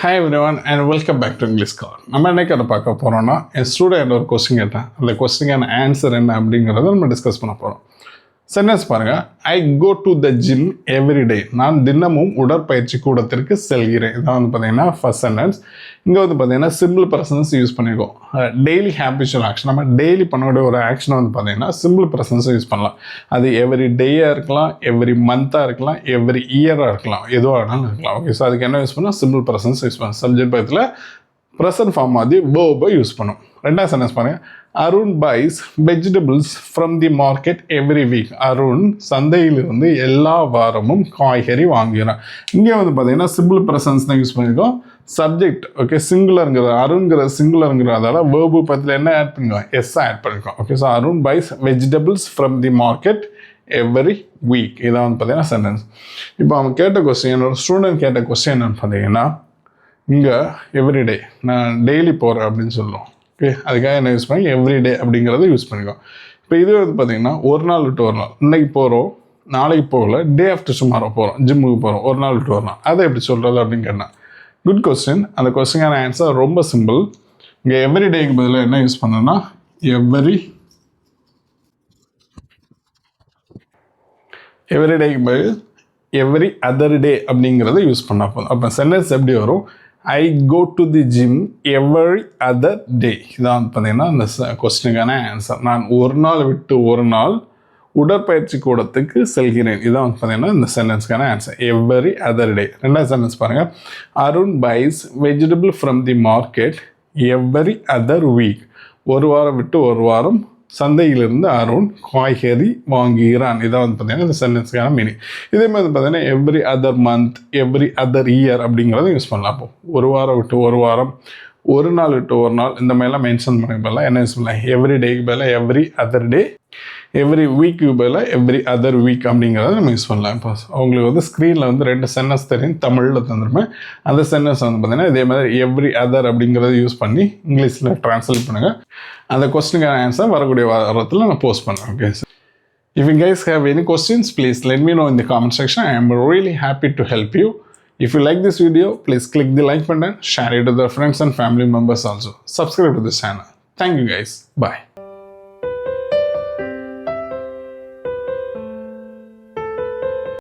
Hi everyone and welcome back to English Car. நம்ம இன்னைக்கு அதை பார்க்க போகிறோம்னா என் ஸ்டூடெண்ட் ஒரு கொஸ்டின் கேட்டேன். அந்த கொஸ்டினுக்கான ஆன்சர் என்ன அப்படிங்கிறத நம்ம டிஸ்கஸ் பண்ண போகிறோம். சென்டென்ஸ் பாருங்கள். I go to the gym every day. நான் தினமும் உடற்பயிற்சி கூடத்திற்கு செல்கிறேன். இதான் வந்து பார்த்தீங்கன்னா ஃபர்ஸ்ட் சென்டென்ஸ். இங்கே வந்து பார்த்தீங்கன்னா சிம்பிள் ப்ரெசன்ஸ் யூஸ் பண்ணியிருக்கோம். டெய்லி ஹேபிச்சுவல் ஆக்ஷன், நம்ம டெய்லி பண்ணக்கூடிய ஒரு ஆக்ஷனை வந்து பார்த்தீங்கன்னா சிம்பிள் ப்ரெசன்ஸை யூஸ் பண்ணலாம். அது எவ்ரி டேயாக இருக்கலாம், எவ்ரி மந்த்தாக இருக்கலாம், எவ்ரி இயராக இருக்கலாம், எதுவாக வேணாலும் இருக்கலாம். ஓகே, ஸோ அதுக்கு என்ன யூஸ் பண்ணால் சிம்பிள் ப்ரெசன்ஸ் யூஸ் பண்ணலாம். சப்ஜெக்ட் பக்கத்தில் ப்ரெசன்ட் ஃபார்ம் மாதிரி வேர்பை யூஸ் பண்ணும். ரெண்டாவது சென்டென்ஸ் பாருங்கள். Arun buys vegetables from the market every week. Arun சந்தையிலிருந்து எல்லா வாரமும் காய்கறி வாங்குகிறான். இங்கே வந்து பார்த்தீங்கன்னா சிம்பிள் ப்ரெசன்ஸ் தான் யூஸ் பண்ணியிருக்கோம். சப்ஜெக்ட் ஓகே சிங்குலருங்கிறது, அருண்கிற சிங்குலருங்கிறதால வேர்பு பத்தில் என்ன ஆட் பண்ணிக்கோம், எஸ் ஆட் பண்ணிக்கோம். Okay, so Arun buys vegetables from the market every week. இதான் வந்து பார்த்தீங்கன்னா சென்டென்ஸ். இப்போ அவன் கேட்ட கொஸ்டின், என்னோட ஸ்டூடெண்ட் கேட்ட கொஸ்டின் என்னன்னு பார்த்தீங்கன்னா, இங்கே எவ்ரிடே நான் டெய்லி போகிறேன் அப்படின்னு சொல்லுவோம். ஓகே, அதுக்காக என்ன யூஸ் பண்ணி எவ்ரிடே அப்படிங்கிறத யூஸ் பண்ணிக்கோம். இப்போ இது வந்து பார்த்திங்கன்னா ஒரு நாள் விட்டு ஒரு நாள், இன்றைக்கி போகிறோம் நாளைக்கு போகல, டே ஆஃப்டர் டுமாரோ போகிறோம், ஜிம்முக்கு போகிறோம், ஒரு நாள் விட்டு ஒரு நாள், அதை எப்படி சொல்கிறது அப்படின்னு கேட்டேன். Good question. அந்த கொஸ்டினுக்கான ஆன்சர் ரொம்ப சிம்பிள். இங்கே எவ்ரி டேக்கு பதிலாக என்ன யூஸ் பண்ணோன்னா எவ்ரி டேக்கு பதில் எவ்ரி அதர் டே அப்படிங்கிறத யூஸ் பண்ணால் போதும். அப்போ சென்டென்ஸ் எப்படி வரும், I go to the gym every other day. இதான் பார்த்தீங்கன்னா இந்த கொஸ்டினுக்கான ஆன்சர். நான் ஒரு நாள் விட்டு ஒரு நாள் உடற்பயிற்சி கூடத்துக்கு செல்கிறேன். இதான் வந்து பார்த்தீங்கன்னா இந்த சென்டென்ஸ்க்கான ஆன்சர், எவ்ரி அதர் டே. ரெண்டாவது சென்டென்ஸ் பாருங்கள். Arun buys vegetable from the market every other week. ஒரு வாரம் விட்டு ஒரு வாரம் சந்தையிலிருந்து அருண் காய்கறி வாங்குகிறான். இதான் வந்து பார்த்தீங்கன்னா இந்த சென்டென்ஸ்க்கான மீனிங். இதே மாதிரி பார்த்தீங்கன்னா every other month, every other year அப்படிங்கிறத யூஸ் பண்ணலாம். அப்போ ஒரு வாரம் விட்டு ஒரு வாரம், ஒரு நாள் விட்டு ஒரு நாள், இந்த மாதிரிலாம் மென்ஷன் பண்ண பதிலாக என்ன யூஸ் பண்ணலாம், எவ்ரி டேக்கு பதிலாக எவ்ரி அதர் டே, எவ்ரி வீக்கு பதிலாக எவ்ரி அதர் வீக் அப்படிங்கிறத நம்ம யூஸ் பண்ணலாம். இப்போ அவங்களுக்கு வந்து ஸ்க்ரீனில் வந்து 2 சென்டென்ஸ் தெரியும், தமிழில் தந்துருப்பேன். அந்த சென்டென்ஸ் வந்து பார்த்தீங்கன்னா இதே மாதிரி எவ்ரி அதர் அப்படிங்கிறத யூஸ் பண்ணி இங்கிலீஷில் ட்ரான்ஸ்லேட் பண்ணுங்கள். அந்த கொஸ்டினுக்கான ஆன்சர் வரக்கூடிய வாரத்தில் நான் போஸ்ட் பண்ணுறேன். Okay, if you guys have any questions, please let me know in the comment section. I am really happy to help you. If you like this video, please click the like button, share it with your friends and family members also. Subscribe to this channel. Thank you guys. Bye.